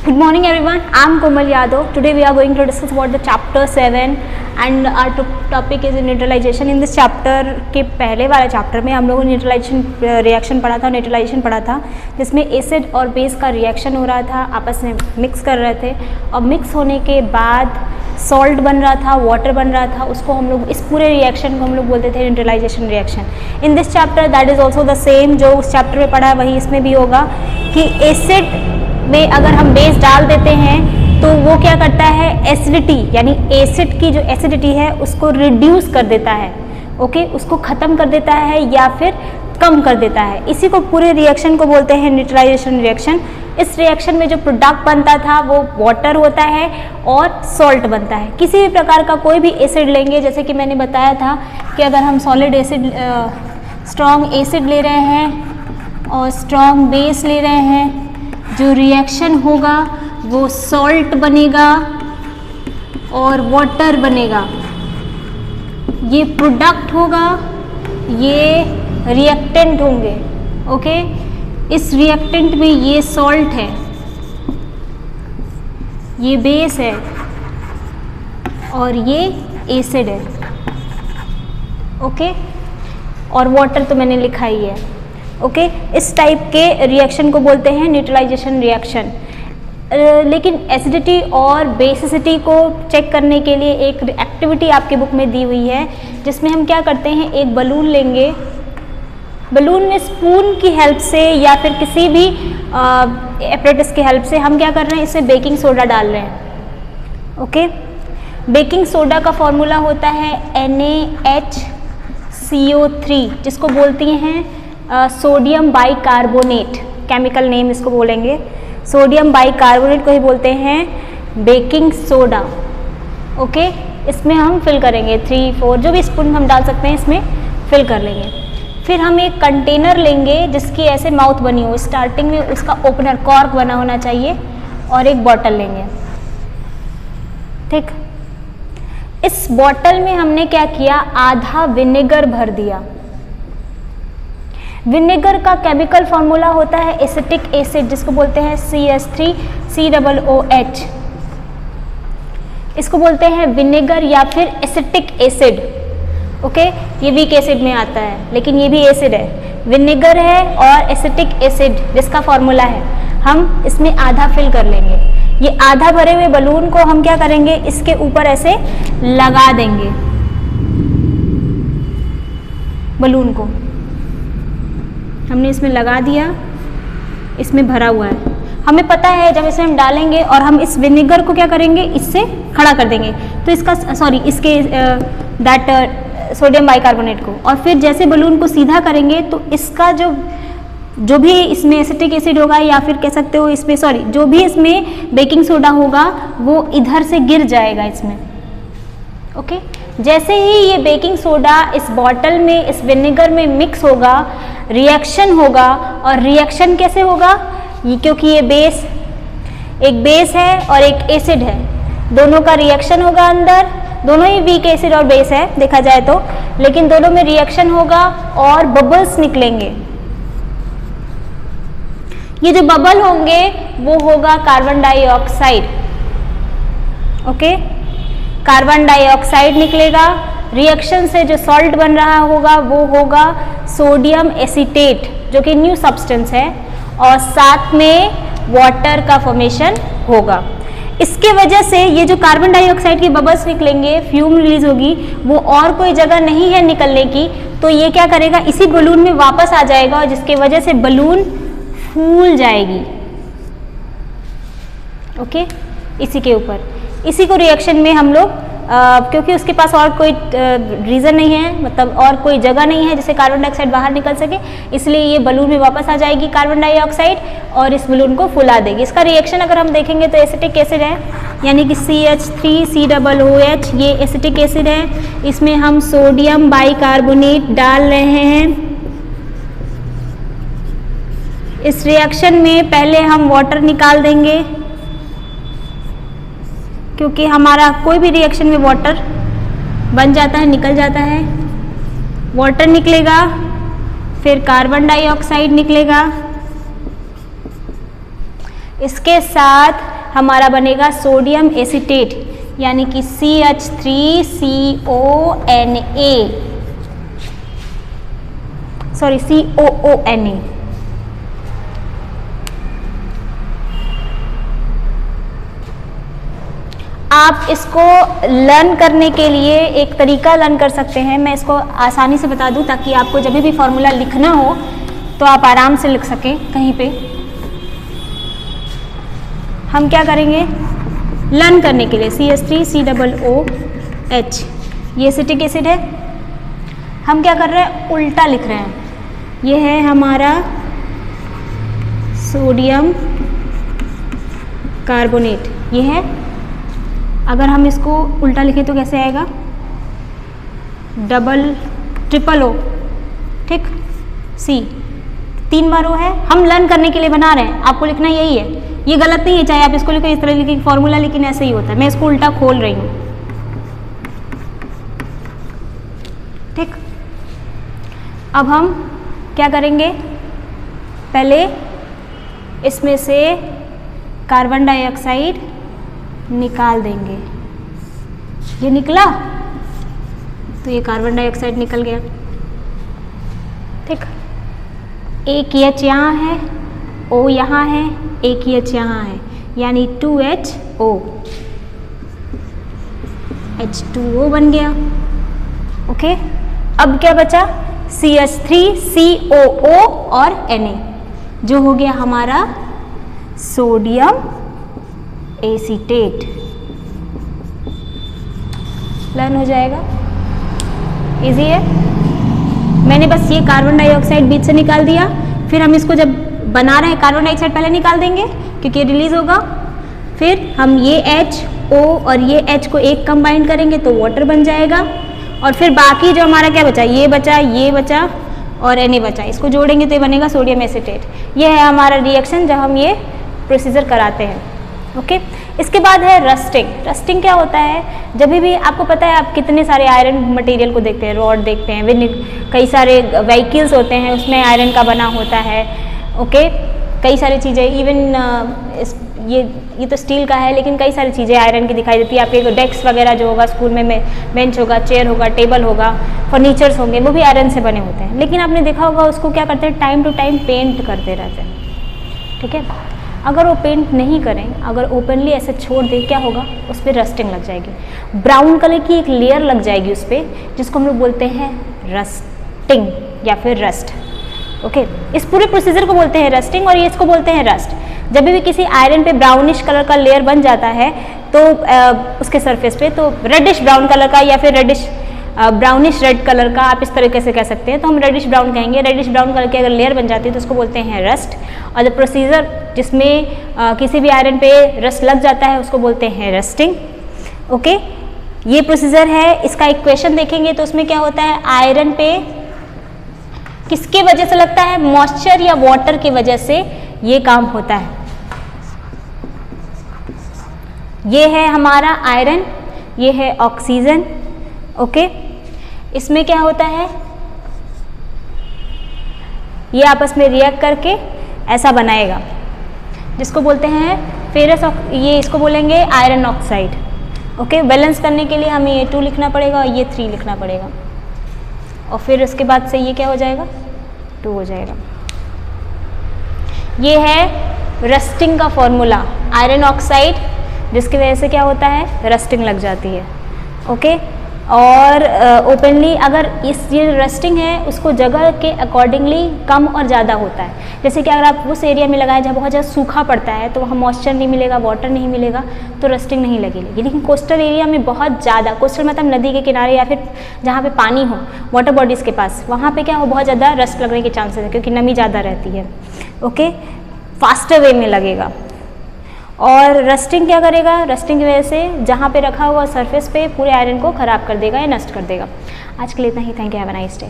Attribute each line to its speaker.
Speaker 1: Good morning everyone, I am Komal Yadav. Today we are going to discuss about the chapter 7 and our topic is neutralization. In this chapter के पहले वाले chapter में हम लोगों ने neutralisation reaction पढ़ा था, न्यूट्रलाइजेशन पढ़ा था, जिसमें एसिड और बेस का रिएक्शन हो रहा था, आपस में मिक्स कर रहे थे और मिक्स होने के बाद सॉल्ट बन रहा था, वाटर बन रहा था, उसको हम लोग इस पूरे रिएक्शन को हम लोग बोलते थे neutralisation reaction. In this chapter that is also the same, जो उस चैप्टर में पढ़ा है वही इसमें भी होगा कि एसिड में अगर हम बेस डाल देते हैं तो वो क्या करता है, एसिडिटी यानी एसिड की जो एसिडिटी है उसको रिड्यूस कर देता है, ओके, उसको ख़त्म कर देता है या फिर कम कर देता है. इसी को पूरे रिएक्शन को बोलते हैं न्यूट्रलाइजेशन रिएक्शन. इस रिएक्शन में जो प्रोडक्ट बनता था वो वाटर होता है और सॉल्ट बनता है. किसी भी प्रकार का कोई भी एसिड लेंगे, जैसे कि मैंने बताया था कि अगर हम सॉलिड एसिड स्ट्रॉन्ग एसिड ले रहे हैं और स्ट्रॉन्ग बेस ले रहे हैं, जो रिएक्शन होगा वो सॉल्ट बनेगा और वाटर बनेगा. ये प्रोडक्ट होगा, ये रिएक्टेंट होंगे, ओके. इस रिएक्टेंट में ये सॉल्ट है, ये बेस है और ये एसिड है, ओके. और वाटर तो मैंने लिखा ही है, ओके. इस टाइप के रिएक्शन को बोलते हैं न्यूट्रलाइजेशन रिएक्शन. लेकिन एसिडिटी और बेसिसिटी को चेक करने के लिए एक एक्टिविटी आपके बुक में दी हुई है, जिसमें हम क्या करते हैं, एक बलून लेंगे, बलून में स्पून की हेल्प से या फिर किसी भी एपरेटस की हेल्प से हम क्या कर रहे हैं, इसमें बेकिंग सोडा डाल रहे हैं, ओके. बेकिंग सोडा का फॉर्मूला होता है NaHCO3, जिसको बोलती हैं सोडियम बाइकार्बोनेट, केमिकल नेम इसको बोलेंगे. सोडियम बाइकार्बोनेट को ही बोलते हैं बेकिंग सोडा, ओके. इसमें हम फिल करेंगे 3-4 जो भी स्पून हम डाल सकते हैं इसमें फिल कर लेंगे. फिर हम एक कंटेनर लेंगे जिसकी ऐसे माउथ बनी हो, स्टार्टिंग में उसका ओपनर कॉर्क बना होना चाहिए, और एक बॉटल लेंगे, ठीक. इस बॉटल में हमने क्या किया, आधा विनेगर भर दिया. विनेगर का केमिकल फॉर्मूला होता है एसिटिक एसिड, जिसको बोलते हैं CH3COOH. इसको बोलते हैं विनेगर या फिर एसिटिक एसिड, ओके. ये वीक एसिड में आता है लेकिन ये भी एसिड है, विनेगर है और एसिटिक एसिड जिसका फॉर्मूला है. हम इसमें आधा फिल कर लेंगे. ये आधा भरे हुए बलून को हम क्या करेंगे, इसके ऊपर ऐसे लगा देंगे. बलून को हमने इसमें लगा दिया, इसमें भरा हुआ है. हमें पता है जब इसे हम डालेंगे और हम इस विनेगर को क्या करेंगे, इससे खड़ा कर देंगे, तो इसका इसके दैट सोडियम बाइकार्बोनेट को, और फिर जैसे बलून को सीधा करेंगे तो इसका जो भी इसमें एसिटिक एसिड होगा या फिर कह सकते हो इसमें जो भी इसमें बेकिंग सोडा होगा वो इधर से गिर जाएगा इसमें, ओके. जैसे ही ये बेकिंग सोडा इस बॉटल में इस विनेगर में मिक्स होगा, रिएक्शन होगा. और रिएक्शन कैसे होगा, ये क्योंकि ये एक बेस है और एक एसिड है, दोनों का रिएक्शन होगा अंदर. दोनों ही वीक एसिड और बेस है देखा जाए तो, लेकिन दोनों में रिएक्शन होगा और बबल्स निकलेंगे. ये जो बबल होंगे वो होगा carbon dioxide, okay. Carbon dioxide निकलेगा. रिएक्शन से जो सॉल्ट बन रहा होगा वो होगा सोडियम एसीटेट, जो कि न्यू सब्सटेंस है, और साथ में वाटर का फॉर्मेशन होगा. इसके वजह से ये जो कार्बन डाइऑक्साइड की बबल्स निकलेंगे, फ्यूम रिलीज होगी, वो और कोई जगह नहीं है निकलने की, तो ये क्या करेगा, इसी बलून में वापस आ जाएगा, और जिसकी वजह से बलून फूल जाएगी, ओके. इसी के ऊपर, इसी को रिएक्शन में हम लोग क्योंकि उसके पास और कोई रीज़न नहीं है, मतलब और कोई जगह नहीं है जिससे कार्बन डाइऑक्साइड बाहर निकल सके, इसलिए ये बलून में वापस आ जाएगी कार्बन डाइऑक्साइड और इस बलून को फुला देगी. इसका रिएक्शन अगर हम देखेंगे तो एसिटिक एसिड है, यानी कि CH3COOH, ये एसिटिक एसिड है. इसमें हम सोडियम बाइकार्बोनेट डाल रहे हैं. इस रिएक्शन में पहले हम वाटर निकाल देंगे, क्योंकि हमारा कोई भी रिएक्शन में वाटर बन जाता है, निकल जाता है. वाटर निकलेगा, फिर कार्बन डाइऑक्साइड निकलेगा. इसके साथ हमारा बनेगा सोडियम एसीटेट यानी कि CH3CONA, सॉरी COONA। आप इसको लर्न करने के लिए एक तरीका लर्न कर सकते हैं, मैं इसको आसानी से बता दूं ताकि आपको जब भी फॉर्मूला लिखना हो तो आप आराम से लिख सकें कहीं पे। हम क्या करेंगे लर्न करने के लिए, CH3COOH ये एसिटिक एसिड है, हम क्या कर रहे हैं उल्टा लिख रहे हैं। ये है हमारा सोडियम कार्बोनेट, ये है, अगर हम इसको उल्टा लिखें तो कैसे आएगा ट्रिपल O, ठीक, C 3 बार O है, हम लर्न करने के लिए बना रहे हैं, आपको लिखना यही है, ये गलत नहीं है, चाहे आप इसको लिखो इस तरह लिखें फॉर्मूला, लेकिन ऐसे ही होता है, मैं इसको उल्टा खोल रही हूँ, ठीक। अब हम क्या करेंगे, पहले इसमें से कार्बन डाइऑक्साइड निकाल देंगे, ये निकला तो ये कार्बन डाइऑक्साइड निकल गया, ठीक। एक H यहाँ है, O यहाँ है, एक H यहाँ है, यानी 2HO, H2O बन गया, ओके। अब क्या बचा CH3COO और Na, जो हो गया हमारा सोडियम एसीटेट। लर्न हो जाएगा, इजी है। मैंने बस ये कार्बन डाइऑक्साइड बीच से निकाल दिया, फिर हम इसको जब बना रहे हैं कार्बन डाइऑक्साइड पहले निकाल देंगे क्योंकि ये रिलीज होगा, फिर हम ये H O और ये H को एक कंबाइन करेंगे तो वाटर बन जाएगा, और फिर बाकी जो हमारा क्या बचा, ये बचा और Na बचा, इसको जोड़ेंगे तो ये बनेगा सोडियम एसीटेट। ये है हमारा रिएक्शन जब हम ये प्रोसीजर कराते हैं, ओके। इसके बाद है रस्टिंग। रस्टिंग क्या होता है, जब भी आपको पता है आप कितने सारे आयरन मटेरियल को देखते हैं, रॉड देखते हैं, कई सारे व्हीकल्स होते हैं उसमें आयरन का बना होता है, ओके। कई सारी चीज़ें, इवन ये तो स्टील का है, लेकिन कई सारी चीज़ें आयरन की दिखाई देती है। आपके डेस्क वगैरह जो होगा स्कूल में बेंच होगा, चेयर होगा, टेबल होगा, फर्नीचर्स होंगे, वो भी आयरन से बने होते हैं। लेकिन आपने देखा होगा उसको क्या करते हैं, टाइम टू टाइम पेंट करते रहते हैं, ठीक है। अगर वो पेंट नहीं करें, अगर ओपनली ऐसे छोड़ दें, क्या होगा, उस पर रस्टिंग लग जाएगी, ब्राउन कलर की एक लेयर लग जाएगी उस पर, जिसको हम लोग बोलते हैं रस्टिंग या फिर रस्ट, ओके। इस पूरे प्रोसीजर को बोलते हैं रस्टिंग और ये इसको बोलते हैं रस्ट। जब भी किसी आयरन पे ब्राउनिश कलर का लेयर बन जाता है तो उसके सरफेस पे, तो रेडिश ब्राउन कलर का या फिर ब्राउनिश रेड कलर का, आप इस तरीके से कह सकते हैं, तो हम रेडिश ब्राउन कहेंगे। रेडिश ब्राउन कलर की अगर लेयर बन जाती है तो उसको बोलते हैं रस्ट, और द प्रोसीजर जिसमें किसी भी आयरन पे रस्ट लग जाता है उसको बोलते हैं रस्टिंग, ओके। ये प्रोसीजर है। इसका एक क्वेश्चन देखेंगे तो उसमें क्या होता है, आयरन पे किसके वजह से लगता है, मॉइस्चर या वाटर की वजह से ये काम होता है। ये है हमारा आयरन, ये है ऑक्सीजन, ओके। इसमें क्या होता है, ये आपस में रिएक्ट करके ऐसा बनाएगा, जिसको बोलते हैं फेरस, ये इसको बोलेंगे आयरन ऑक्साइड, ओके। बैलेंस करने के लिए हमें ये 2 लिखना पड़ेगा और ये 3 लिखना पड़ेगा, और फिर उसके बाद से ये क्या हो जाएगा, 2 हो जाएगा। ये है रस्टिंग का फॉर्मूला, आयरन ऑक्साइड, जिसकी वजह से क्या होता है, रस्टिंग लग जाती है, ओके। और ओपनली अगर ये रस्टिंग है उसको जगह के अकॉर्डिंगली कम और ज़्यादा होता है। जैसे कि अगर आप उस एरिया में लगाएं जहाँ बहुत ज़्यादा सूखा पड़ता है तो वहाँ मॉइस्चर नहीं मिलेगा, वाटर नहीं मिलेगा, तो रस्टिंग नहीं लगेगी। लेकिन कोस्टल एरिया में बहुत ज़्यादा, कोस्टल मतलब नदी के किनारे या फिर जहाँ पे पानी हो, वाटर बॉडीज़ के पास, वहाँ पे क्या हो, बहुत ज़्यादा रस्ट लगने के चांसेस है क्योंकि नमी ज़्यादा रहती है, ओके। फास्टर वे में लगेगा। और रस्टिंग क्या करेगा, रस्टिंग की वजह से जहाँ पे रखा हुआ सरफेस पे पूरे आयरन को ख़राब कर देगा या नष्ट कर देगा। आज के लिए इतना ही। Thank you, have a nice day.